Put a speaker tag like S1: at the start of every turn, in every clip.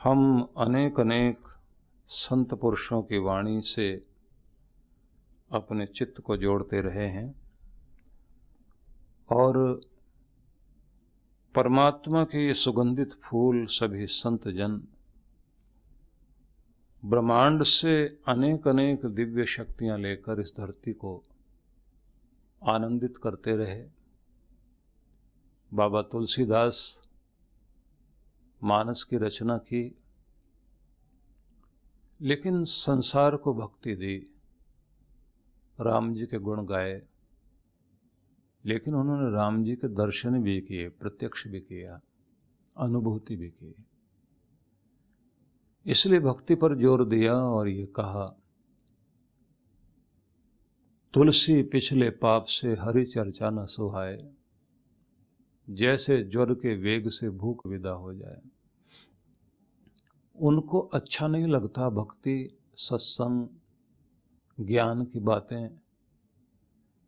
S1: हम अनेक अनेक संत पुरुषों की वाणी से अपने चित्त को जोड़ते रहे हैं और परमात्मा के ये सुगंधित फूल सभी संत जन ब्रह्मांड से अनेक अनेक दिव्य शक्तियां लेकर इस धरती को आनंदित करते रहे। बाबा तुलसीदास मानस की रचना की, लेकिन संसार को भक्ति दी। राम जी के गुण गाए, लेकिन उन्होंने राम जी के दर्शन भी किए, प्रत्यक्ष भी किया, अनुभूति भी की। इसलिए भक्ति पर जोर दिया और ये कहा, तुलसी पिछले पाप से हरि चर्चा न सुहाए, जैसे ज्वर के वेग से भूख विदा हो जाए। उनको अच्छा नहीं लगता भक्ति, सत्संग, ज्ञान की बातें।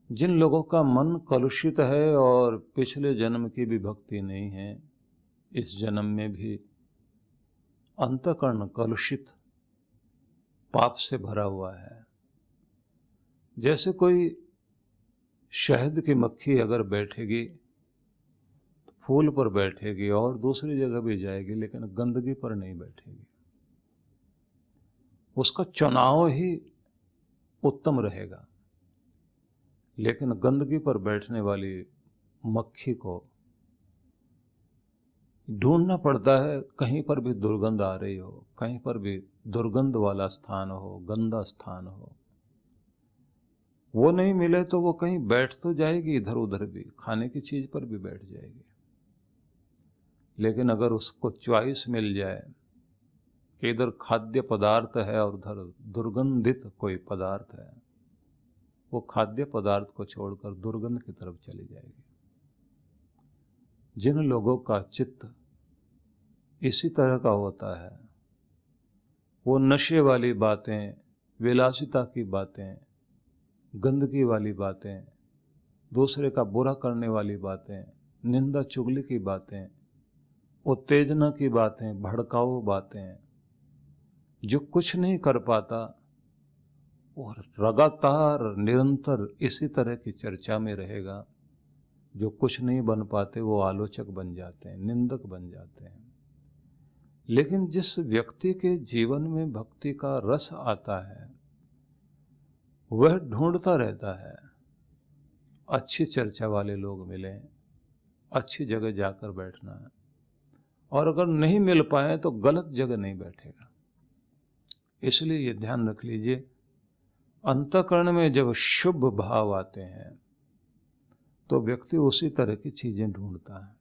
S1: जिन लोगों का मन कलुषित है और पिछले जन्म की भी भक्ति नहीं है, इस जन्म में भी अंतःकरण कलुषित पाप से भरा हुआ है। जैसे कोई शहद की मक्खी अगर बैठेगी तो फूल पर बैठेगी और दूसरी जगह भी जाएगी, लेकिन गंदगी पर नहीं बैठेगी। उसका चुनाव ही उत्तम रहेगा। लेकिन गंदगी पर बैठने वाली मक्खी को ढूंढना पड़ता है, कहीं पर भी दुर्गंध आ रही हो, कहीं पर भी दुर्गंध वाला स्थान हो, गंदा स्थान हो, वो नहीं मिले तो वो कहीं बैठ तो जाएगी, इधर उधर भी, खाने की चीज पर भी बैठ जाएगी। लेकिन अगर उसको चॉइस मिल जाए कि इधर खाद्य पदार्थ है और उधर दुर्गंधित कोई पदार्थ है, वो खाद्य पदार्थ को छोड़कर दुर्गंध की तरफ चली जाएगी। जिन लोगों का चित्त इसी तरह का होता है, वो नशे वाली बातें, विलासिता की बातें, गंदगी वाली बातें, दूसरे का बुरा करने वाली बातें, निंदा चुगली की बातें, उत्तेजना की बातें, भड़काऊ बातें, जो कुछ नहीं कर पाता और लगातार निरंतर इसी तरह की चर्चा में रहेगा। जो कुछ नहीं बन पाते वो आलोचक बन जाते हैं, निंदक बन जाते हैं। लेकिन जिस व्यक्ति के जीवन में भक्ति का रस आता है, वह ढूंढता रहता है अच्छी चर्चा वाले लोग मिलें, अच्छी जगह जाकर बैठना है, और अगर नहीं मिल पाए तो गलत जगह नहीं बैठेगा। इसलिए ये ध्यान रख लीजिए, अंतःकरण में जब शुभ भाव आते हैं तो व्यक्ति उसी तरह की चीजें ढूंढता है।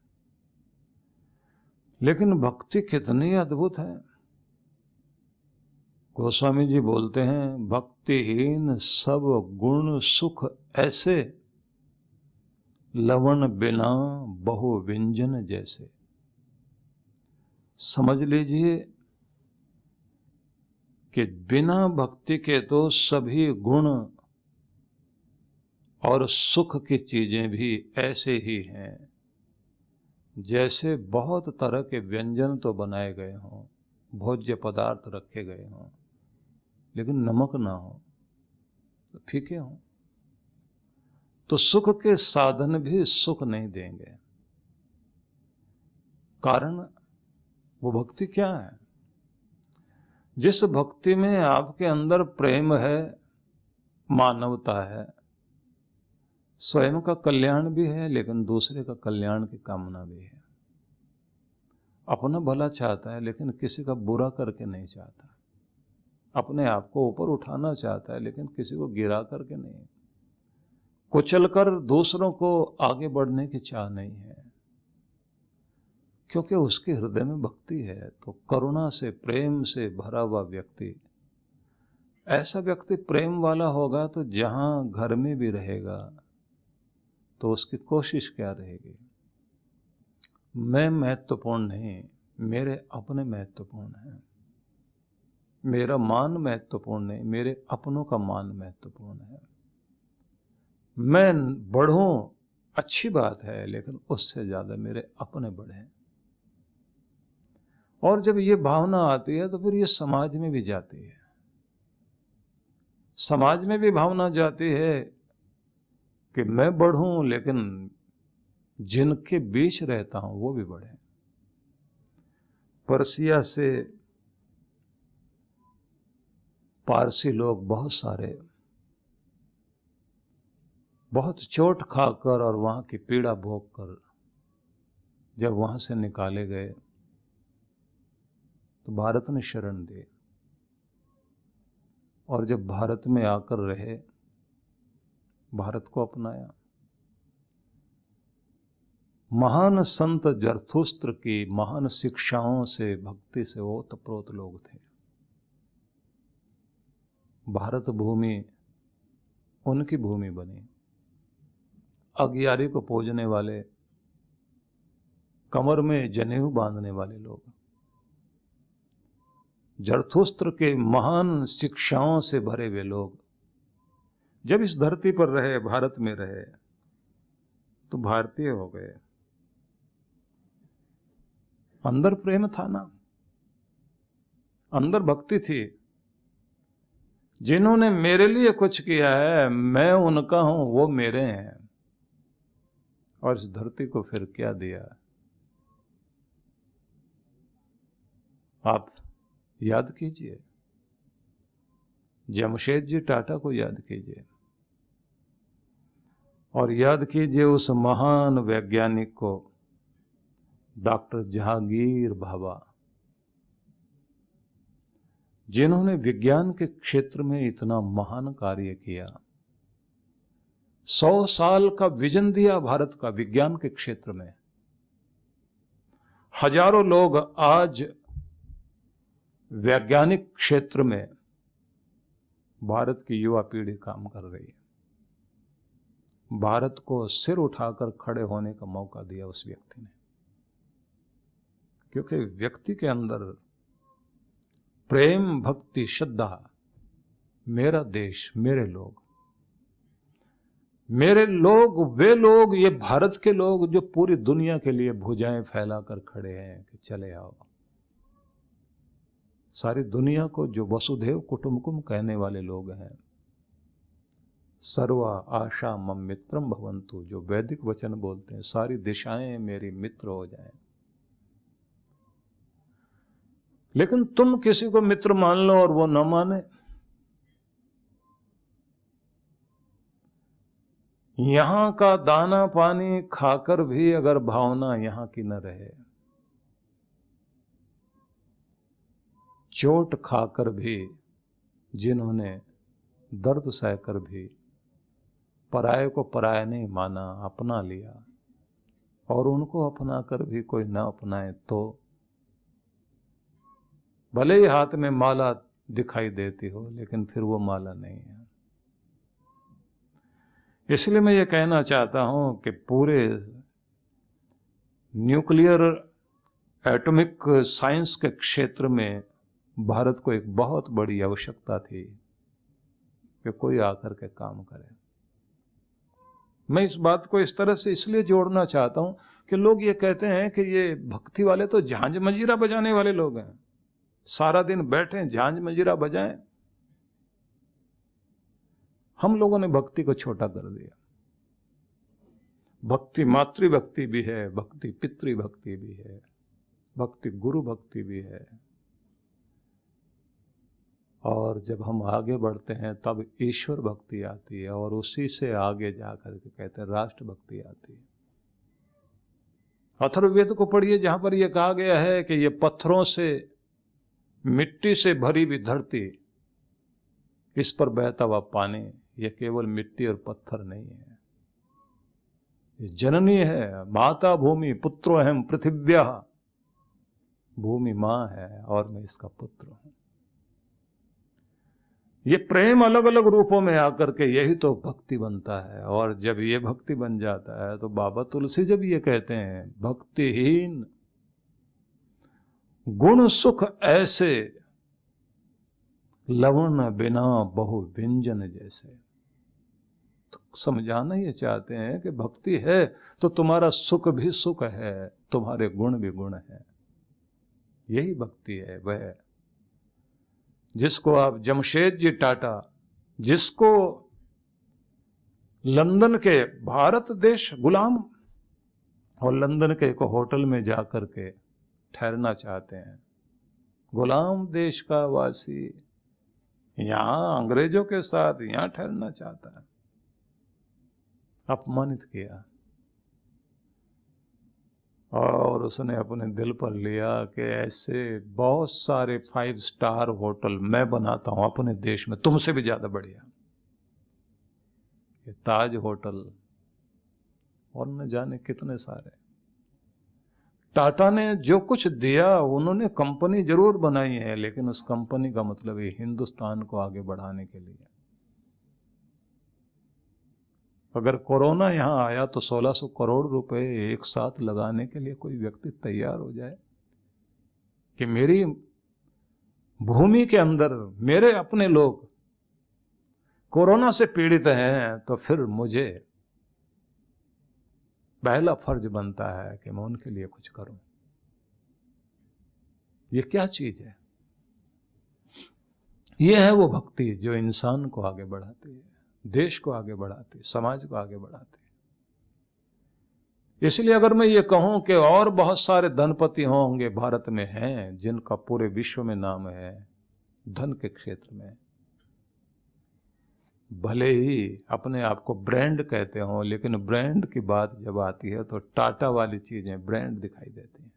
S1: लेकिन भक्ति कितनी अद्भुत है। गोस्वामी जी बोलते हैं, भक्तिहीन सब गुण सुख ऐसे, लवण बिना बहु व्यंजन जैसे। समझ लीजिए कि बिना भक्ति के तो सभी गुण और सुख की चीजें भी ऐसे ही हैं जैसे बहुत तरह के व्यंजन तो बनाए गए हों, भोज्य पदार्थ रखे गए हों, लेकिन नमक ना हो तो फीके हों। तो सुख के साधन भी सुख नहीं देंगे। कारण वो भक्ति क्या है? जिस भक्ति में आपके अंदर प्रेम है, मानवता है, स्वयं का कल्याण भी है, लेकिन दूसरे का कल्याण की कामना भी है। अपना भला चाहता है, लेकिन किसी का बुरा करके नहीं चाहता। अपने आप को ऊपर उठाना चाहता है, लेकिन किसी को गिरा करके नहीं। कुचलकर दूसरों को आगे बढ़ने की चाह नहीं है, क्योंकि उसके हृदय में भक्ति है। तो करुणा से, प्रेम से भरा हुआ व्यक्ति, ऐसा व्यक्ति प्रेम वाला होगा तो जहां घर में भी रहेगा तो उसकी कोशिश क्या रहेगी? मैं महत्वपूर्ण नहीं, मेरे अपने महत्वपूर्ण हैं। मेरा मान महत्वपूर्ण नहीं, मेरे अपनों का मान महत्वपूर्ण है। मैं बढ़ूं अच्छी बात है, लेकिन उससे ज्यादा मेरे अपने बढ़े। और जब ये भावना आती है तो फिर ये समाज में भी जाती है। समाज में भी भावना जाती है कि मैं बढ़ूं, लेकिन जिनके बीच रहता हूं वो भी बढ़े। पर्सिया से पारसी लोग बहुत सारे बहुत चोट खाकर और वहां की पीड़ा भोग कर जब वहां से निकाले गए तो भारत ने शरण दी, और जब भारत में आकर रहे, भारत को अपनाया। महान संत जरथुस्त्र की महान शिक्षाओं से, भक्ति से ओतप्रोत लोग थे। भारत भूमि उनकी भूमि बनी। अगियारी को पूजने वाले, कमर में जनेऊ बांधने वाले लोग, जरथुस्त्र के महान शिक्षाओं से भरे हुए लोग जब इस धरती पर रहे, भारत में रहे, तो भारतीय हो गए। अंदर प्रेम था ना, अंदर भक्ति थी। जिन्होंने मेरे लिए कुछ किया है, मैं उनका हूं, वो मेरे हैं। और इस धरती को फिर क्या दिया? आप याद कीजिए, जमशेदजी टाटा को याद कीजिए, और याद कीजिए उस महान वैज्ञानिक को, डॉक्टर जहांगीर भाभा, जिन्होंने विज्ञान के क्षेत्र में इतना महान कार्य किया। 100 साल का विजन दिया भारत का विज्ञान के क्षेत्र में। हजारों लोग आज वैज्ञानिक क्षेत्र में, भारत की युवा पीढ़ी काम कर रही है। भारत को सिर उठाकर खड़े होने का मौका दिया उस व्यक्ति ने, क्योंकि व्यक्ति के अंदर प्रेम, भक्ति, श्रद्धा, मेरा देश, मेरे लोग, मेरे लोग, वे लोग, ये भारत के लोग जो पूरी दुनिया के लिए भुजाएं फैलाकर खड़े हैं कि चले आओ। सारी दुनिया को जो वसुधैव कुटुंबकम कहने वाले लोग हैं, सर्वा आशा मम मित्रम भवन्तु, जो वैदिक वचन बोलते हैं, सारी दिशाएं मेरी मित्र हो जाएं। लेकिन तुम किसी को मित्र मान लो और वो न माने, यहां का दाना पानी खाकर भी अगर भावना यहां की न रहे, चोट खाकर भी, जिन्होंने दर्द सहकर भी पराये को पराया नहीं माना, अपना लिया, और उनको अपनाकर भी कोई न अपनाए तो भले ही हाथ में माला दिखाई देती हो, लेकिन फिर वो माला नहीं है। इसलिए मैं ये कहना चाहता हूं कि पूरे न्यूक्लियर एटॉमिक साइंस के क्षेत्र में भारत को एक बहुत बड़ी आवश्यकता थी कि कोई आकर के काम करे। मैं इस बात को इस तरह से इसलिए जोड़ना चाहता हूं कि लोग ये कहते हैं कि ये भक्ति वाले तो झांझ मंजीरा बजाने वाले लोग हैं, सारा दिन बैठे झांझ मंजीरा बजाएं। हम लोगों ने भक्ति को छोटा कर दिया। भक्ति मातृ भक्ति भी है, भक्ति पितृ भक्ति भी है, भक्ति गुरु भक्ति भी है, और जब हम आगे बढ़ते हैं तब ईश्वर भक्ति आती है, और उसी से आगे जाकर के कहते हैं राष्ट्र भक्ति आती है। अथर्ववेद को पढ़िए, जहां पर यह कहा गया है कि ये पत्थरों से, मिट्टी से भरी हुई धरती, इस पर बहता हुआ पानी, यह केवल मिट्टी और पत्थर नहीं है, ये जननी है, माता भूमि, पुत्रो अहम पृथिव्या, भूमि मां है और मैं इसका पुत्र हूं। ये प्रेम अलग अलग रूपों में आकर के यही तो भक्ति बनता है। और जब ये भक्ति बन जाता है तो बाबा तुलसी जब ये कहते हैं, भक्तिहीन गुण सुख ऐसे, लवण बिना बहु व्यंजन जैसे, तो समझाना ये चाहते हैं कि भक्ति है तो तुम्हारा सुख भी सुख है, तुम्हारे गुण भी गुण है। यही भक्ति है वह, जिसको आप जमशेद जी टाटा, जिसको लंदन के, भारत देश गुलाम, और लंदन के एक होटल में जाकर के ठहरना चाहते हैं, गुलाम देश का वासी यहां अंग्रेजों के साथ यहां ठहरना चाहता है, अपमानित किया। और उसने अपने दिल पर लिया कि ऐसे बहुत सारे 5 स्टार होटल मैं बनाता हूं अपने देश में, तुमसे भी ज्यादा बढ़िया। ये ताज होटल और न जाने कितने सारे। टाटा ने जो कुछ दिया, उन्होंने कंपनी जरूर बनाई है, लेकिन उस कंपनी का मतलब ये हिंदुस्तान को आगे बढ़ाने के लिए। अगर कोरोना यहां आया तो 1600 करोड़ रुपए एक साथ लगाने के लिए कोई व्यक्ति तैयार हो जाए कि मेरी भूमि के अंदर मेरे अपने लोग कोरोना से पीड़ित हैं, तो फिर मुझे पहला फर्ज बनता है कि मैं उनके लिए कुछ करूं। ये क्या चीज है? ये है वो भक्ति जो इंसान को आगे बढ़ाती है, देश को आगे बढ़ाती है, समाज को आगे बढ़ाती है। इसलिए अगर मैं ये कहूं कि और बहुत सारे धनपति होंगे भारत में हैं जिनका पूरे विश्व में नाम है धन के क्षेत्र में, भले ही अपने आप को ब्रांड कहते हो, लेकिन ब्रांड की बात जब आती है तो टाटा वाली चीजें ब्रांड दिखाई देती हैं।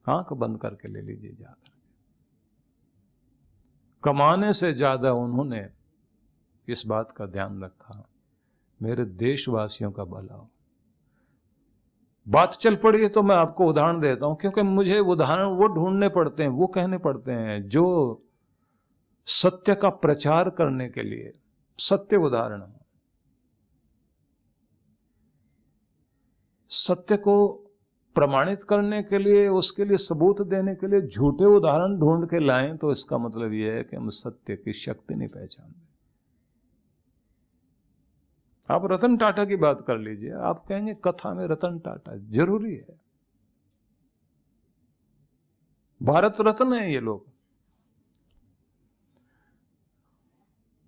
S1: आंख बंद करके ले लीजिए जाकर। कमाने से ज्यादा उन्होंने इस बात का ध्यान रखा मेरे देशवासियों का भला हो। बात चल पड़ी है तो मैं आपको उदाहरण देता हूं, क्योंकि मुझे उदाहरण वो ढूंढने पड़ते हैं, वो कहने पड़ते हैं जो सत्य का प्रचार करने के लिए सत्य उदाहरण हो। सत्य को प्रमाणित करने के लिए, उसके लिए सबूत देने के लिए झूठे उदाहरण ढूंढ के लाएं तो इसका मतलब यह है कि हम सत्य की शक्ति नहीं पहचान रहे। आप रतन टाटा की बात कर लीजिए, आप कहेंगे कथा में रतन टाटा जरूरी है, भारत रत्न है ये लोग।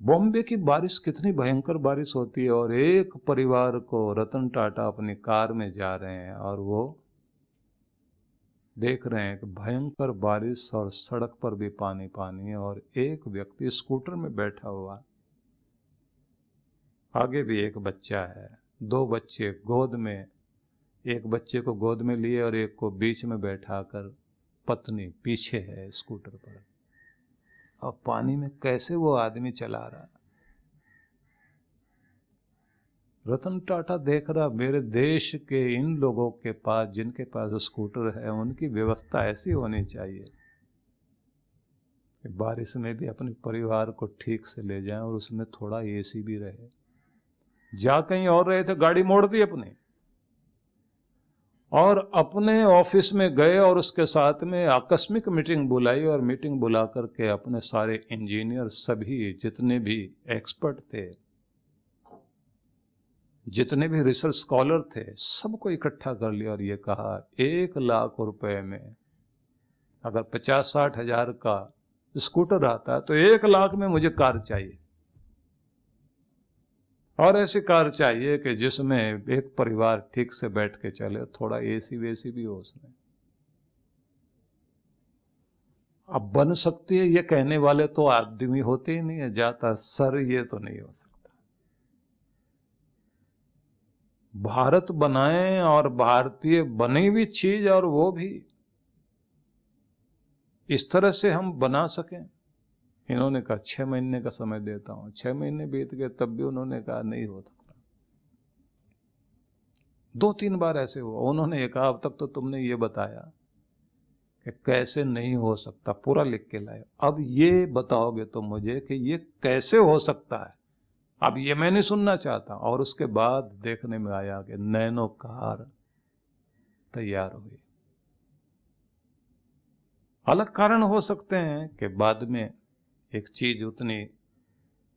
S1: बॉम्बे की बारिश कितनी भयंकर बारिश होती है, और एक परिवार को रतन टाटा अपनी कार में जा रहे हैं और वो देख रहे हैं कि भयंकर बारिश और सड़क पर भी पानी पानी, और एक व्यक्ति स्कूटर में बैठा हुआ, आगे भी एक बच्चा है, 2 बच्चे गोद में, एक बच्चे को गोद में लिए और एक को बीच में बैठाकर पत्नी पीछे है स्कूटर पर, और पानी में कैसे वो आदमी चला रहा है। रतन टाटा देख रहा मेरे देश के इन लोगों के पास, जिनके पास स्कूटर है, उनकी व्यवस्था ऐसी होनी चाहिए कि बारिश में भी अपने परिवार को ठीक से ले जाएं और उसमें थोड़ा एसी भी रहे। जा कहीं और रहे थे, गाड़ी मोड़ दी अपनी और अपने ऑफिस में गए, और उसके साथ में आकस्मिक मीटिंग बुलाई, और मीटिंग बुला करके अपने सारे इंजीनियर, सभी जितने भी एक्सपर्ट थे, जितने भी रिसर्च स्कॉलर थे, सबको इकट्ठा कर लिया और ये कहा 1 लाख रुपए में अगर 50-60 हजार का स्कूटर आता है तो 1 लाख में मुझे कार चाहिए, और ऐसी कार चाहिए कि जिसमें एक परिवार ठीक से बैठ के चले, थोड़ा एसी वेसी भी हो उसमें। अब बन सकती है ये कहने वाले तो आदमी होते ही नहीं है, जाता सर ये तो नहीं हो सकता। भारत बनाए और भारतीय बनी हुई चीज, और वो भी इस तरह से हम बना सकें। इन्होंने कहा 6 महीने का समय देता हूं। 6 महीने बीत गए तब भी उन्होंने कहा नहीं हो सकता। 2-3 बार ऐसे हुआ। उन्होंने कहा अब तक तो तुमने ये बताया कि कैसे नहीं हो सकता, पूरा लिख के लाए, अब ये बताओगे तो मुझे कि ये कैसे हो सकता है, अब ये मैं नहीं सुनना चाहता। और उसके बाद देखने में आया कि नैनो कार तैयार हुई। अलग कारण हो सकते हैं कि बाद में एक चीज उतनी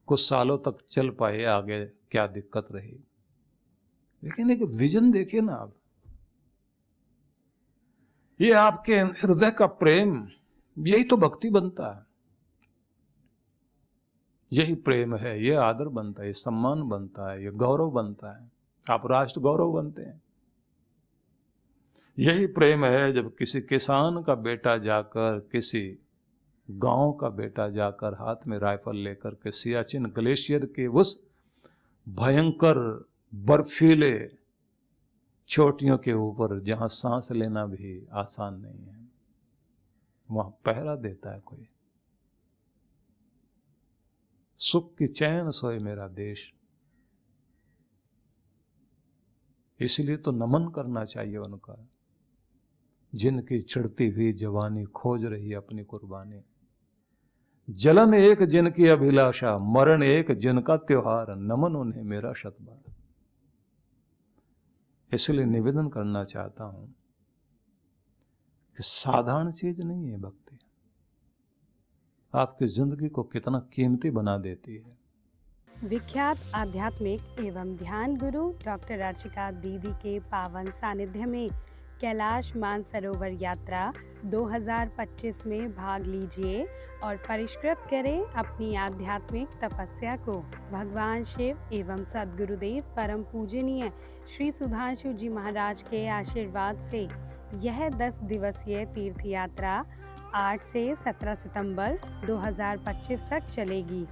S1: कुछ सालों तक चल पाए, आगे क्या दिक्कत रही, लेकिन एक विजन देखिए ना आप। ये आपके हृदय का प्रेम, यही तो भक्ति बनता है, यही प्रेम है, ये आदर बनता है, ये सम्मान बनता है, ये गौरव बनता है, आप राष्ट्र गौरव बनते हैं। यही प्रेम है जब किसी किसान का बेटा जाकर, किसी गांव का बेटा जाकर हाथ में राइफल लेकर के सियाचिन ग्लेशियर के उस भयंकर बर्फीले चोटियों के ऊपर, जहां सांस लेना भी आसान नहीं है, वहां पहरा देता है कोई। सुख की चैन सोए मेरा देश, इसलिए तो नमन करना चाहिए उनका, जिनकी चढ़ती हुई जवानी खोज रही अपनी कुर्बानी। जलन एक जिनकी अभिलाषा, मरण एक जिनका त्योहार, नमन उन्हें मेरा शतबार। इसलिए निवेदन करना चाहता हूं कि साधारण चीज नहीं है भक्ति, आपकी जिंदगी को कितना कीमती बना देती है।
S2: विख्यात आध्यात्मिक एवं ध्यान गुरु डॉक्टर अर्चिका दीदी के पावन सानिध्य में कैलाश मानसरोवर यात्रा 2025 में भाग लीजिए और परिष्कृत करें अपनी आध्यात्मिक तपस्या को। भगवान शिव एवं सद्गुरुदेव परम पूजनीय श्री सुधांशु जी महाराज के आशीर्वाद से यह 10 दिवसीय तीर्थ यात्रा 8 से 17 सितंबर 2025 तक चलेगी।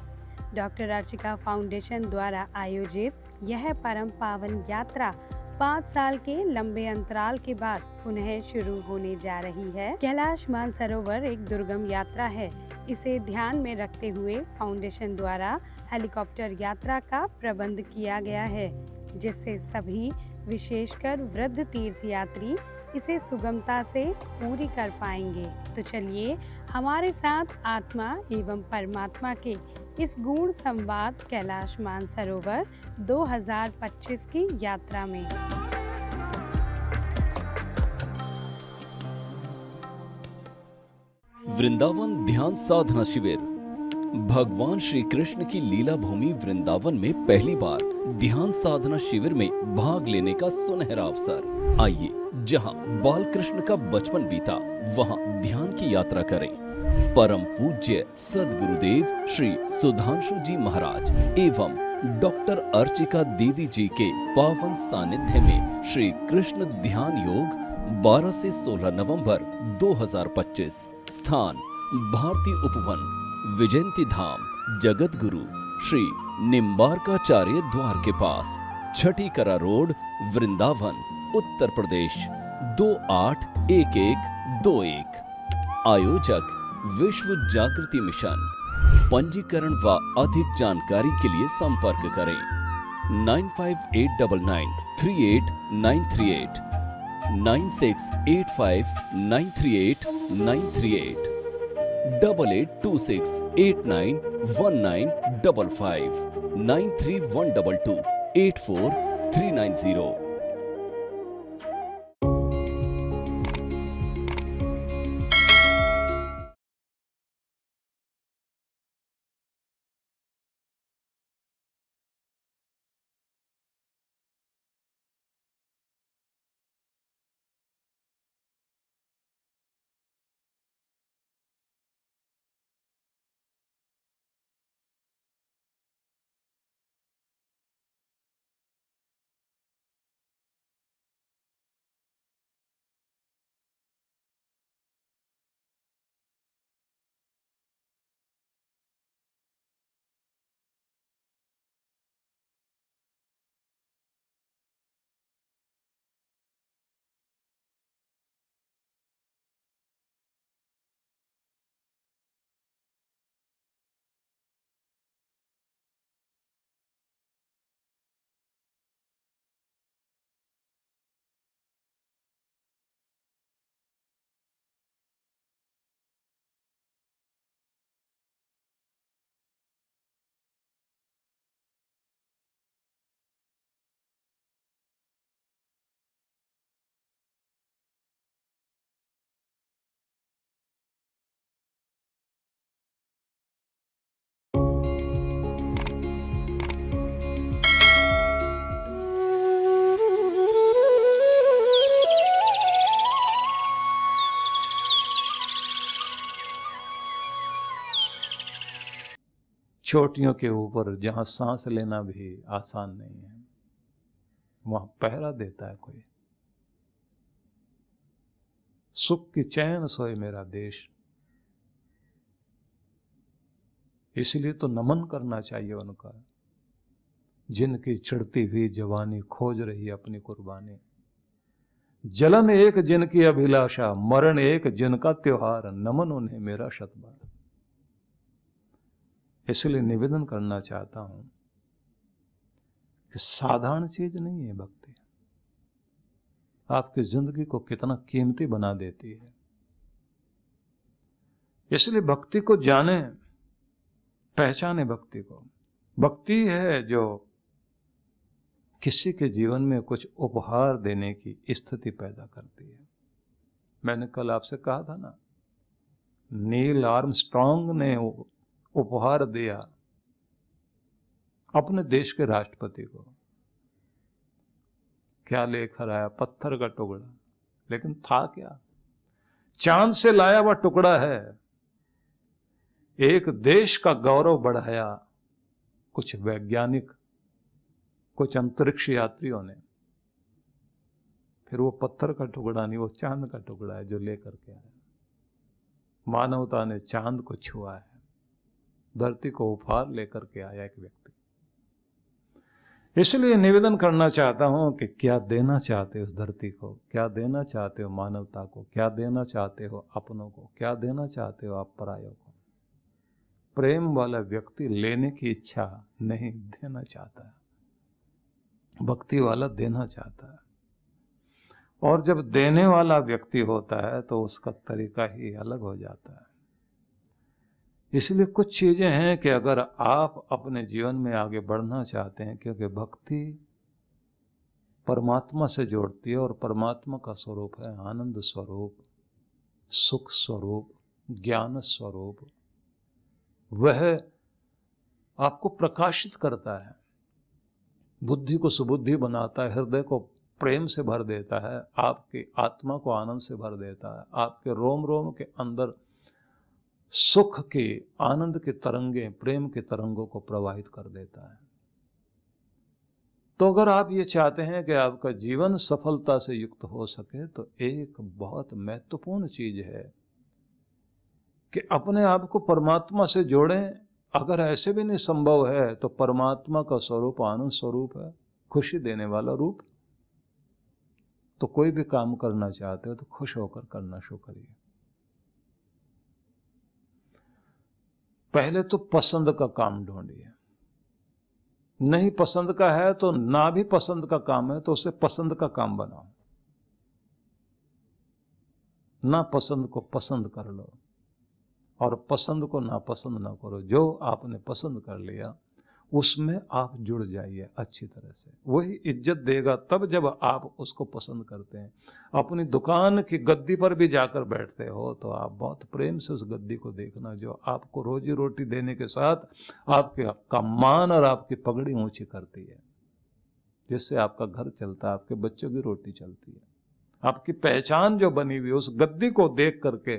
S2: डॉक्टर अर्चिका फाउंडेशन द्वारा आयोजित यह परम पावन यात्रा 5 साल के लंबे अंतराल के बाद पुनः शुरू होने जा रही है। कैलाश मानसरोवर एक दुर्गम यात्रा है। इसे ध्यान में रखते हुए फाउंडेशन द्वारा हेलीकॉप्टर यात्रा का प्रबंध किया गया है, जिससे सभी विशेषकर वृद्ध तीर्थयात्री इसे सुगमता से पूरी कर पाएंगे। तो चलिए हमारे साथ आत्मा एवं परमात्मा के इस गूढ़ संवाद कैलाश मानसरोवर 2025 की यात्रा में।
S3: वृंदावन ध्यान साधना शिविर। भगवान श्री कृष्ण की लीला भूमि वृंदावन में पहली बार ध्यान साधना शिविर में भाग लेने का सुनहरा अवसर। आइए, जहां बाल कृष्ण का बचपन बीता, वहां ध्यान की यात्रा करें। परम पूज्य सद्गुरुदेव श्री सुधांशु जी महाराज एवं डॉक्टर अर्चिका दीदी जी के पावन सानिध्य में श्री कृष्ण ध्यान योग 12 से 16 नवंबर 2025। स्थान भारती उपवन, विजयंती धाम, जगत गुरु श्री निम्बारकाचार्य द्वार के पास, छठी करा रोड, वृंदावन, उत्तर प्रदेश 281121। आयोजक विश्व जागृति मिशन। पंजीकरण व अधिक जानकारी के लिए संपर्क करें 9589938938, 9685938938, 8826891955, 9312284390।
S1: चोटियों के ऊपर जहां सांस लेना भी आसान नहीं है, वहां पहरा देता है कोई। सुख की चैन सोए मेरा देश। इसलिए तो नमन करना चाहिए उनका, जिनकी चढ़ती हुई जवानी खोज रही अपनी कुर्बानी। जलन एक जिनकी अभिलाषा, मरण एक जिनका त्योहार, नमन उन्हें मेरा शतबार। इसलिए निवेदन करना चाहता हूं कि साधारण चीज नहीं है भक्ति। आपकी जिंदगी को कितना कीमती बना देती है। इसलिए भक्ति को जाने, पहचाने भक्ति को। भक्ति है जो किसी के जीवन में कुछ उपहार देने की स्थिति पैदा करती है। मैंने कल आपसे कहा था ना, नील आर्मस्ट्रॉन्ग ने उपहार दिया अपने देश के राष्ट्रपति को। क्या लेकर आया? पत्थर का टुकड़ा। लेकिन था क्या? चांद से लाया हुआ टुकड़ा है। एक देश का गौरव बढ़ाया कुछ वैज्ञानिक, कुछ अंतरिक्ष यात्रियों ने। फिर वो पत्थर का टुकड़ा नहीं, वो चांद का टुकड़ा है जो लेकर के आया। मानवता ने चांद को छुआ है, धरती को उपहार लेकर के आया एक व्यक्ति। इसलिए निवेदन करना चाहता हूं कि क्या देना चाहते हो धरती को, क्या देना चाहते हो मानवता को, क्या देना चाहते हो अपनों को, क्या देना चाहते हो आप परायों को। प्रेम वाला व्यक्ति लेने की इच्छा नहीं, देना चाहता है। भक्ति वाला देना चाहता है। और जब देने वाला व्यक्ति होता है तो उसका तरीका ही अलग हो जाता है। इसलिए कुछ चीजें हैं कि अगर आप अपने जीवन में आगे बढ़ना चाहते हैं, क्योंकि भक्ति परमात्मा से जोड़ती है और परमात्मा का स्वरूप है आनंद स्वरूप, सुख स्वरूप, ज्ञान स्वरूप। वह आपको प्रकाशित करता है, बुद्धि को सुबुद्धि बनाता है, हृदय को प्रेम से भर देता है, आपकी आत्मा को आनंद से भर देता है, आपके रोम रोम के अंदर सुख के, आनंद के तरंगे, प्रेम के तरंगों को प्रवाहित कर देता है। तो अगर आप ये चाहते हैं कि आपका जीवन सफलता से युक्त हो सके, तो एक बहुत महत्वपूर्ण चीज है कि अपने आप को परमात्मा से जोड़ें। अगर ऐसे भी नहीं संभव है तो परमात्मा का स्वरूप आनंद स्वरूप है, खुशी देने वाला रूप। तो कोई भी काम करना चाहते हो तो खुश होकर करना शुरू करिए। पहले तो पसंद का काम ढूंढिए। नहीं पसंद का है तो ना भी पसंद का काम है तो उसे पसंद का काम बनाओ। ना पसंद को पसंद कर लो और पसंद को नापसंद ना करो। जो आपने पसंद कर लिया उसमें आप जुड़ जाइए अच्छी तरह से। वही इज्जत देगा तब जब आप उसको पसंद करते हैं। अपनी दुकान की गद्दी पर भी जाकर बैठते हो तो आप बहुत प्रेम से उस गद्दी को देखना, जो आपको रोजी रोटी देने के साथ आपका मान और आपकी पगड़ी ऊंची करती है, जिससे आपका घर चलता है, आपके बच्चों की रोटी चलती है। आपकी पहचान जो बनी हुई, उस गद्दी को देख करके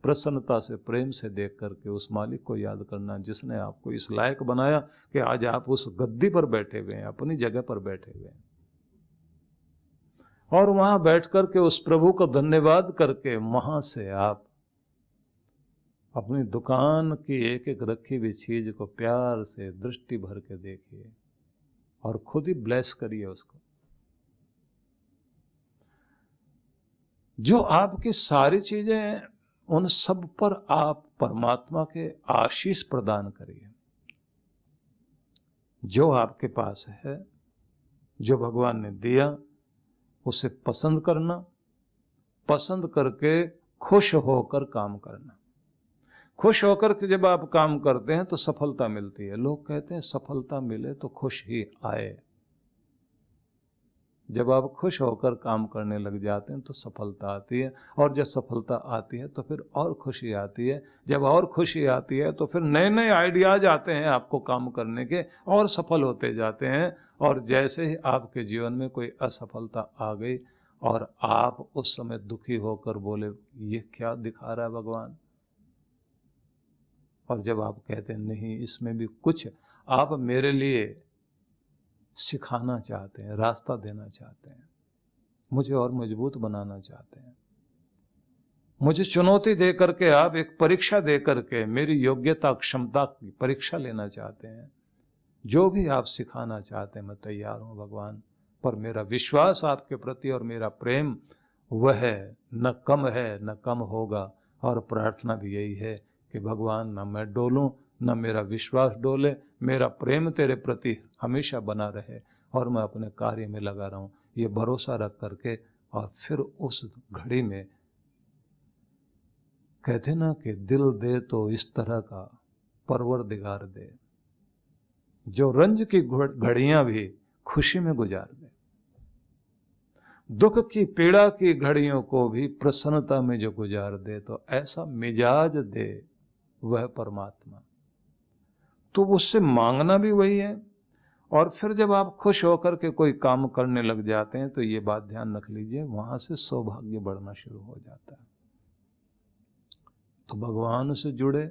S1: प्रसन्नता से, प्रेम से देख करके उस मालिक को याद करना जिसने आपको इस लायक बनाया कि आज आप उस गद्दी पर बैठे हुए हैं, अपनी जगह पर बैठे हुए हैं। और वहां बैठ करके उस प्रभु को धन्यवाद करके वहां से आप अपनी दुकान की एक एक रखी हुई चीज को प्यार से दृष्टि भर के देखिए और खुद ही ब्लेस करिए उसको। जो आपकी सारी चीजें, उन सब पर आप परमात्मा के आशीष प्रदान करिए। जो आपके पास है, जो भगवान ने दिया, उसे पसंद करना, पसंद करके खुश होकर काम करना। खुश होकर के जब आप काम करते हैं तो सफलता मिलती है। लोग कहते हैं सफलता मिले तो खुश ही आए। जब आप खुश होकर काम करने लग जाते हैं तो सफलता आती है, और जब सफलता आती है तो फिर और खुशी आती है। जब और खुशी आती है तो फिर नए नए आइडियाज आते हैं आपको काम करने के, और सफल होते जाते हैं। और जैसे ही आपके जीवन में कोई असफलता आ गई और आप उस समय दुखी होकर बोले ये क्या दिखा रहा है भगवान, और जब आप कहते हैं नहीं, इसमें भी कुछ आप मेरे लिए सिखाना चाहते हैं, रास्ता देना चाहते हैं, मुझे और मजबूत बनाना चाहते हैं, मुझे चुनौती दे करके, आप एक परीक्षा दे करके मेरी योग्यता क्षमता की परीक्षा लेना चाहते हैं, जो भी आप सिखाना चाहते हैं मैं तैयार हूं भगवान। पर मेरा विश्वास आपके प्रति और मेरा प्रेम वह न कम है न कम होगा। और प्रार्थना भी यही है कि भगवान न मैं डोलूं न मेरा विश्वास डोले, मेरा प्रेम तेरे प्रति हमेशा बना रहे और मैं अपने कार्य में लगा रहूं, ये भरोसा रख करके। और फिर उस घड़ी में कहते ना कि दिल दे तो इस तरह का परवरदिगार दे, जो रंज की घड़ियां भी खुशी में गुजार दे, दुख की पीड़ा की घड़ियों को भी प्रसन्नता में जो गुजार दे, तो ऐसा मिजाज दे वह परमात्मा। तो उससे मांगना भी वही है। और फिर जब आप खुश होकर के कोई काम करने लग जाते हैं तो ये बात ध्यान रख लीजिए, वहां से सौभाग्य बढ़ना शुरू हो जाता है। तो भगवान से जुड़े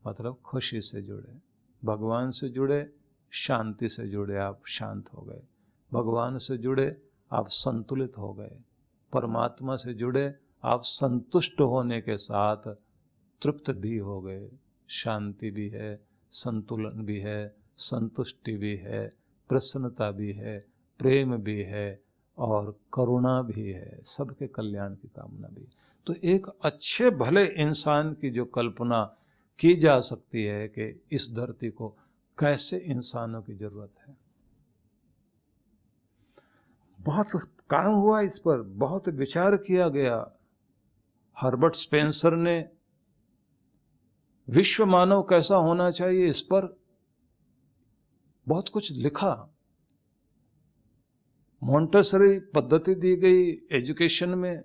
S1: मतलब खुशी से जुड़े, भगवान से जुड़े शांति से जुड़े, आप शांत हो गए, भगवान से जुड़े आप संतुलित हो गए, परमात्मा से जुड़े आप संतुष्ट होने के साथ तृप्त भी हो गए। शांति भी है, संतुलन भी है, संतुष्टि भी है, प्रसन्नता भी है, प्रेम भी है और करुणा भी है, सबके कल्याण की कामना भी। तो एक अच्छे भले इंसान की जो कल्पना की जा सकती है कि इस धरती को कैसे इंसानों की जरूरत है। बहुत काम हुआ इस पर, बहुत विचार किया गया। हर्बर्ट स्पेंसर ने विश्व मानव कैसा होना चाहिए इस पर बहुत कुछ लिखा। मॉन्टेसरी पद्धति दी गई एजुकेशन में,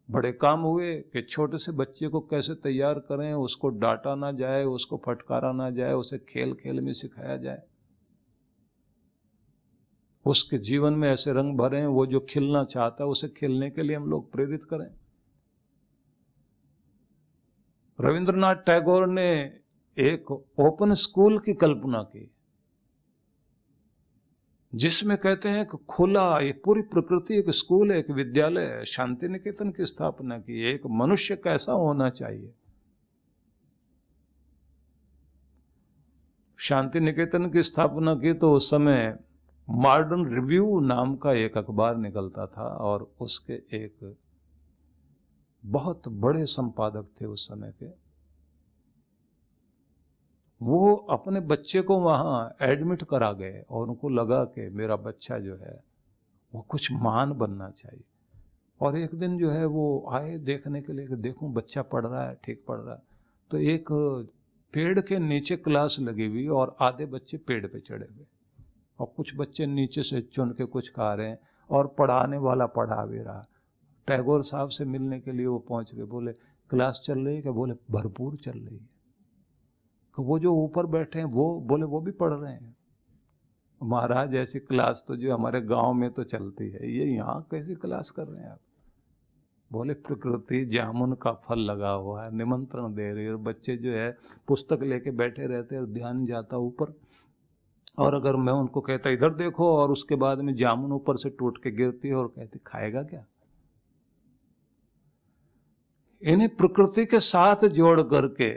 S1: बड़े काम हुए कि छोटे से बच्चे को कैसे तैयार करें, उसको डांटा ना जाए, उसको फटकारा ना जाए, उसे खेल खेल में सिखाया जाए, उसके जीवन में ऐसे रंग भरें, वो जो खिलना चाहता है उसे खिलने के लिए हम लोग प्रेरित करें। रविंद्रनाथ टैगोर ने एक ओपन स्कूल की कल्पना की, जिसमें कहते हैं कि खुला, ये पूरी प्रकृति एक स्कूल है, एक विद्यालय है। शांति निकेतन की स्थापना की, एक मनुष्य कैसा होना चाहिए। शांति निकेतन की स्थापना की तो उस समय मॉडर्न रिव्यू नाम का एक अखबार निकलता था और उसके एक बहुत बड़े संपादक थे उस समय के। वो अपने बच्चे को वहां एडमिट करा गए और उनको लगा कि मेरा बच्चा जो है वो कुछ महान बनना चाहिए। और एक दिन जो है वो आए देखने के लिए कि देखूं बच्चा पढ़ रहा है, ठीक पढ़ रहा है। तो एक पेड़ के नीचे क्लास लगी हुई और आधे बच्चे पेड़ पे चढ़े हुए और कुछ बच्चे नीचे से चुन के कुछ खा रहे हैं और पढ़ाने वाला पढ़ा भी रहा। टैगोर साहब से मिलने के लिए वो पहुंच गए, बोले क्लास चल रही है क्या? बोले भरपूर चल रही है। तो वो जो ऊपर बैठे हैं वो बोले वो भी पढ़ रहे हैं। महाराज ऐसी क्लास तो जो हमारे गांव में तो चलती है, ये यहाँ कैसी क्लास कर रहे हैं आप? बोले प्रकृति जामुन का फल लगा हुआ है, निमंत्रण दे रही है। बच्चे जो है पुस्तक लेके बैठे रहते हैं और ध्यान जाता ऊपर। और अगर मैं उनको कहता इधर देखो और उसके बाद में जामुन ऊपर से टूट के गिरती है और कहते खाएगा क्या? इन्हें प्रकृति के साथ जोड़ करके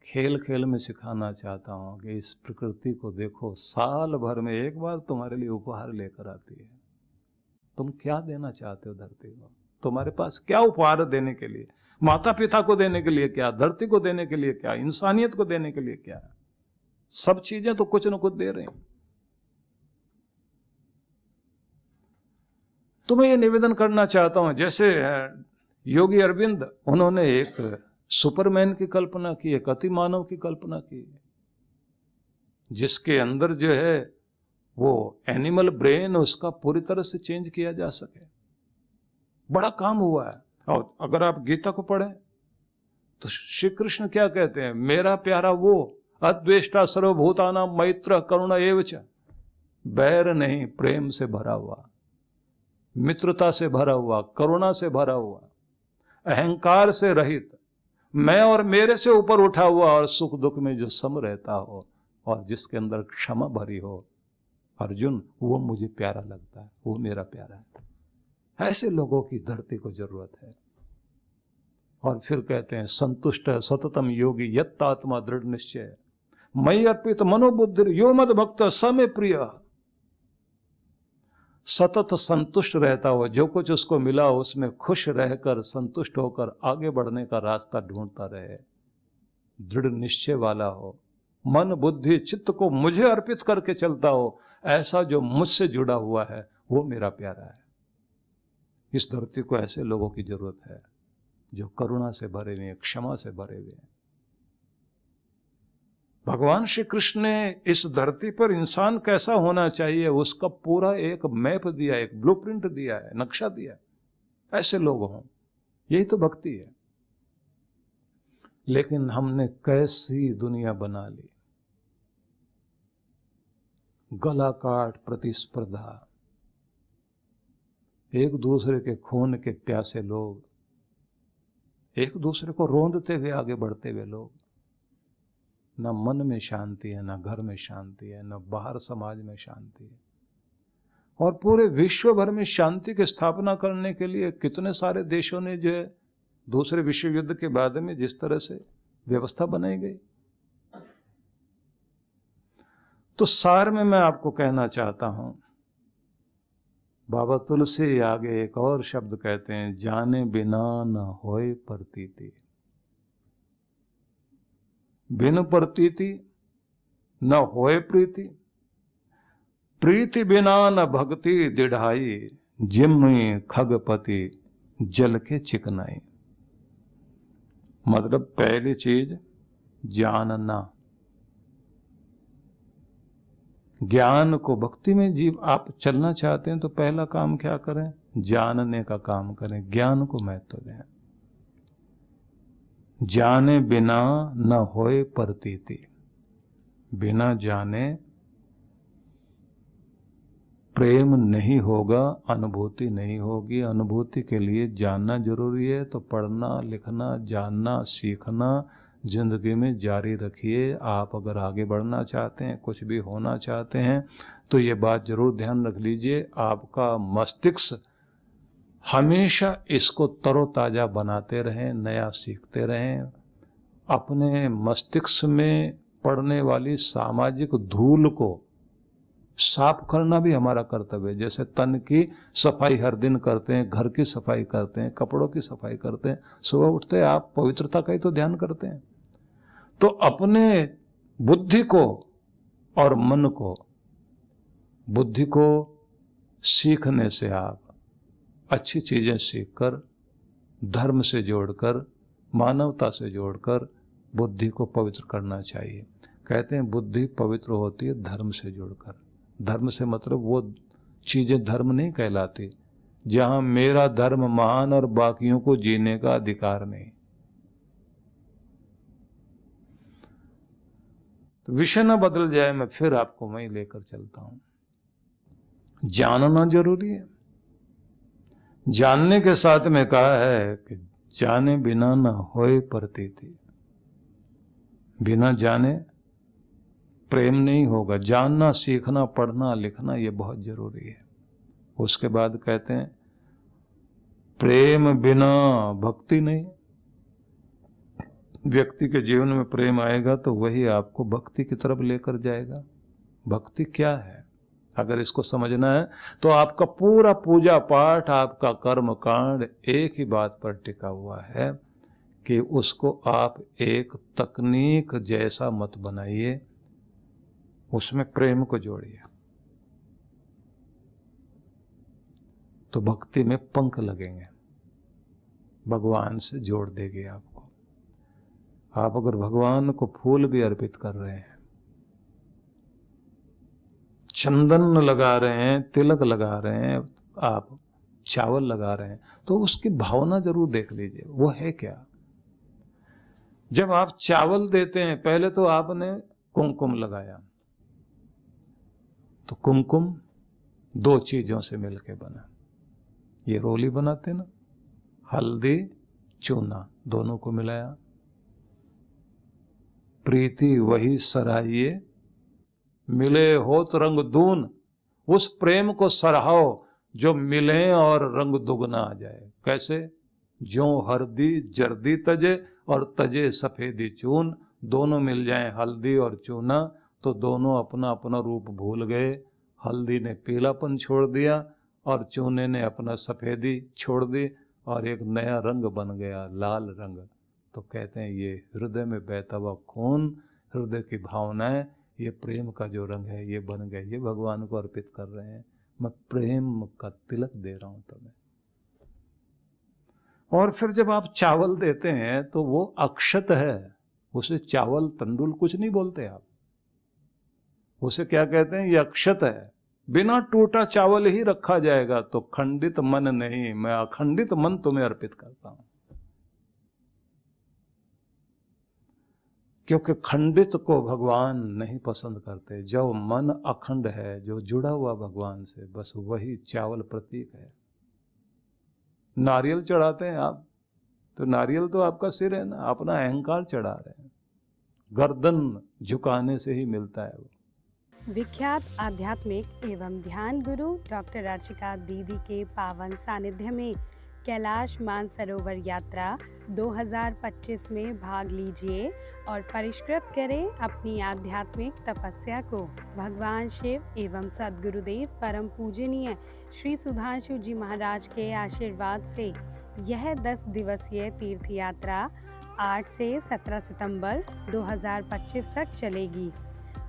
S1: खेल खेल में सिखाना चाहता हूं कि इस प्रकृति को देखो, साल भर में एक बार तुम्हारे लिए उपहार लेकर आती है। तुम क्या देना चाहते हो धरती को? तुम्हारे पास क्या उपहार देने के लिए? माता पिता को देने के लिए क्या? धरती को देने के लिए क्या? इंसानियत को देने के लिए क्या? सब चीजें तो कुछ न कुछ दे रहे हैं। तो मैं ये निवेदन करना चाहता हूं, जैसे योगी अरविंद, उन्होंने एक सुपरमैन की कल्पना की, एक अति मानव की कल्पना की, जिसके अंदर जो है वो एनिमल ब्रेन उसका पूरी तरह से चेंज किया जा सके। बड़ा काम हुआ है। और अगर आप गीता को पढ़ें तो श्री कृष्ण क्या कहते हैं? मेरा प्यारा वो अद्वेष्टा सर्वभूतानां मैत्र करुणा एवच, बैर नहीं, प्रेम से भरा हुआ, मित्रता से भरा हुआ, करुणा से भरा हुआ, अहंकार से रहित, मैं और मेरे से ऊपर उठा हुआ और सुख दुख में जो सम रहता हो और जिसके अंदर क्षमा भरी हो, अर्जुन, वो मुझे प्यारा लगता है, वो मेरा प्यारा है। ऐसे लोगों की धरती को जरूरत है। और फिर कहते हैं संतुष्ट है सततम योगी यत्तात्मा दृढ़ निश्चय मयि अर्पित मनोबुद्धि यो मद भक्त समय प्रिय। सतत संतुष्ट रहता हो, जो कुछ उसको मिला उसमें खुश रहकर संतुष्ट होकर आगे बढ़ने का रास्ता ढूंढता रहे, दृढ़ निश्चय वाला हो, मन बुद्धि चित्त को मुझे अर्पित करके चलता हो, ऐसा जो मुझसे जुड़ा हुआ है वो मेरा प्यारा है। इस धरती को ऐसे लोगों की जरूरत है जो करुणा से भरे हुए, क्षमा से भरे हुए हैं। भगवान श्री कृष्ण ने इस धरती पर इंसान कैसा होना चाहिए उसका पूरा एक मैप दिया, एक ब्लूप्रिंट दिया है, नक्शा दिया है। ऐसे लोग हों, यही तो भक्ति है। लेकिन हमने कैसी दुनिया बना ली, गला काट प्रतिस्पर्धा, एक दूसरे के खून के प्यासे लोग, एक दूसरे को रोंदते हुए आगे बढ़ते हुए लोग। न मन में शांति है, न घर में शांति है, न बाहर समाज में शांति है। और पूरे विश्व भर में शांति की स्थापना करने के लिए कितने सारे देशों ने जो है दूसरे विश्व युद्ध के बाद में जिस तरह से व्यवस्था बनाई गई। तो सार में मैं आपको कहना चाहता हूं, बाबा तुलसी आगे एक और शब्द कहते हैं, जाने बिना न होए प्रतीति। बिन प्रतीति न होए प्रीति, प्रीति बिना न भक्ति दिढ़ाई, जिम्मी खगपति जल के चिकनाई। मतलब पहली चीज जानना, ज्ञान को भक्ति में जीव आप चलना चाहते हैं तो पहला काम क्या करें, जानने का काम करें, ज्ञान को महत्व दें। जाने बिना न होए प्रतीति, बिना जाने प्रेम नहीं होगा, अनुभूति नहीं होगी। अनुभूति के लिए जानना जरूरी है, तो पढ़ना लिखना जानना सीखना जिंदगी में जारी रखिए। आप अगर आगे बढ़ना चाहते हैं, कुछ भी होना चाहते हैं, तो ये बात जरूर ध्यान रख लीजिए, आपका मस्तिष्क हमेशा इसको तरोताजा बनाते रहें, नया सीखते रहें। अपने मस्तिष्क में पड़ने वाली सामाजिक धूल को साफ करना भी हमारा कर्तव्य है। जैसे तन की सफाई हर दिन करते हैं, घर की सफाई करते हैं, कपड़ों की सफाई करते हैं, सुबह उठते आप पवित्रता का ही तो ध्यान करते हैं। तो अपने बुद्धि को और मन को, बुद्धि को सीखने से आप अच्छी चीजें सीखकर, धर्म से जोड़कर, मानवता से जोड़कर बुद्धि को पवित्र करना चाहिए। कहते हैं बुद्धि पवित्र होती है धर्म से जुड़कर। धर्म से मतलब वो चीजें धर्म नहीं कहलाती जहां मेरा धर्म महान और बाकियों को जीने का अधिकार नहीं। तो विषय न बदल जाए, मैं फिर आपको वहीं लेकर चलता हूं। जानना जरूरी है। जानने के साथ में कहा है कि जाने बिना न होए प्रतीति, बिना जाने प्रेम नहीं होगा। जानना सीखना पढ़ना लिखना ये बहुत जरूरी है। उसके बाद कहते हैं प्रेम बिना भक्ति नहीं। व्यक्ति के जीवन में प्रेम आएगा तो वही आपको भक्ति की तरफ लेकर जाएगा। भक्ति क्या है, अगर इसको समझना है तो आपका पूरा पूजा पाठ, आपका कर्म कांड एक ही बात पर टिका हुआ है कि उसको आप एक तकनीक जैसा मत बनाइए, उसमें प्रेम को जोड़िए, तो भक्ति में पंख लगेंगे, भगवान से जोड़ देगी आपको। आप अगर भगवान को फूल भी अर्पित कर रहे हैं, चंदन लगा रहे हैं, तिलक लगा रहे हैं, आप चावल लगा रहे हैं, तो उसकी भावना जरूर देख लीजिए वो है क्या। जब आप चावल देते हैं, पहले तो आपने कुमकुम लगाया, तो कुमकुम दो चीजों से मिलके बना। ये रोली बनाते ना, हल्दी चूना दोनों को मिलाया, प्रीति वही सराहिए, मिले होत रंग दून। उस प्रेम को सराहो जो मिले और रंग दुगना आ जाए। कैसे? ज्यों हरदी जर्दी तजे और तजे सफेदी चून। दोनों मिल जाएं हल्दी और चूना तो दोनों अपना अपना रूप भूल गए। हल्दी ने पीलापन छोड़ दिया और चूने ने अपना सफेदी छोड़ दी और एक नया रंग बन गया, लाल रंग। तो कहते हैं ये हृदय में बहता हुआ खून, हृदय की भावनाएं, ये प्रेम का जो रंग है ये बन गए। ये भगवान को अर्पित कर रहे हैं, मैं प्रेम का तिलक दे रहा हूं तुम्हें। और फिर जब आप चावल देते हैं तो वो अक्षत है, उसे चावल तंडुल कुछ नहीं बोलते आप, उसे क्या कहते हैं? ये अक्षत है। बिना टूटा चावल ही रखा जाएगा तो खंडित मन नहीं, मैं अखंडित मन तुम्हें अर्पित करता हूं। क्योंकि खंडित को भगवान नहीं पसंद करते। जो मन अखंड है, जो जुड़ा हुआ भगवान से, बस वही चावल प्रतीक है। नारियल चढ़ाते हैं आप, तो नारियल तो आपका सिर है ना, अपना अहंकार चढ़ा रहे हैं। गर्दन झुकाने से ही मिलता है वो।
S2: विख्यात आध्यात्मिक एवं ध्यान गुरु डॉक्टर राशिका दीदी के पावन सानिध्य में कैलाश मानसरोवर यात्रा 2025 में भाग लीजिए और परिष्कृत करें अपनी आध्यात्मिक तपस्या को। भगवान शिव एवं सद्गुरुदेव परम पूजनीय श्री सुधांशु जी महाराज के आशीर्वाद से यह 10 दिवसीय तीर्थ यात्रा 8 से 17 सितंबर 2025 तक चलेगी।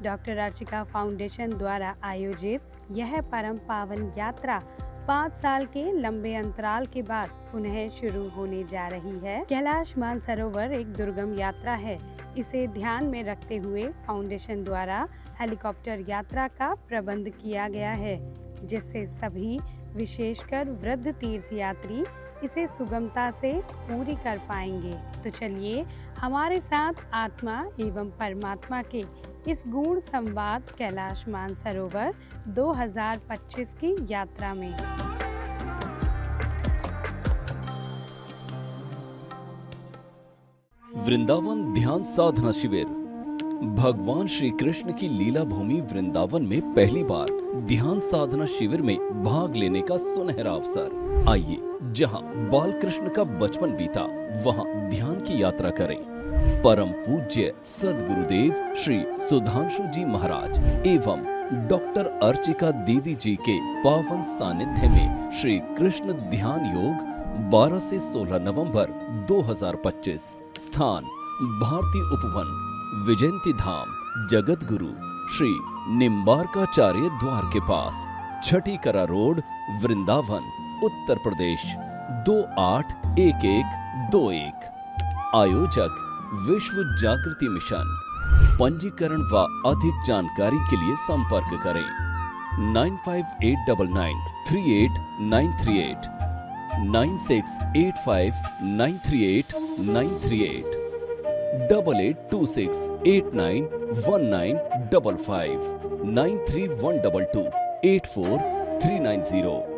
S2: डॉक्टर राशिका फाउंडेशन द्वारा आयोजित यह परम पावन यात्रा 5 साल के लंबे अंतराल के बाद पुनः शुरू होने जा रही है। कैलाश मानसरोवर एक दुर्गम यात्रा है। इसे ध्यान में रखते हुए फाउंडेशन द्वारा हेलीकॉप्टर यात्रा का प्रबंध किया गया है, जिससे सभी विशेषकर वृद्ध तीर्थयात्री इसे सुगमता से पूरी कर पाएंगे। तो चलिए हमारे साथ आत्मा एवं परमात्मा के इस गूढ़ संवाद कैलाश मानसरोवर 2025 की यात्रा में।
S3: वृंदावन ध्यान साधना शिविर। भगवान श्री कृष्ण की लीला भूमि वृंदावन में पहली बार ध्यान साधना शिविर में भाग लेने का सुनहरा अवसर। आइए, जहां बाल कृष्ण का बचपन बीता, वहां ध्यान की यात्रा करें। परम पूज्य सद्गुरुदेव श्री सुधांशु जी महाराज एवं डॉक्टर अर्चिका दीदी जी के पावन सानिध्य में श्री कृष्ण ध्यान योग 12 से 16 नवंबर 2025। स्थान भारती उपवन, विजयंती धाम, जगत गुरु श्री निम्बारकाचार्य द्वार के पास, छठी करा रोड, वृंदावन, उत्तर प्रदेश 281121। आयोजक विश्व जागृति मिशन। पंजीकरण व अधिक जानकारी के लिए संपर्क करें 9589938938 9685938938 8826891955 93122843990।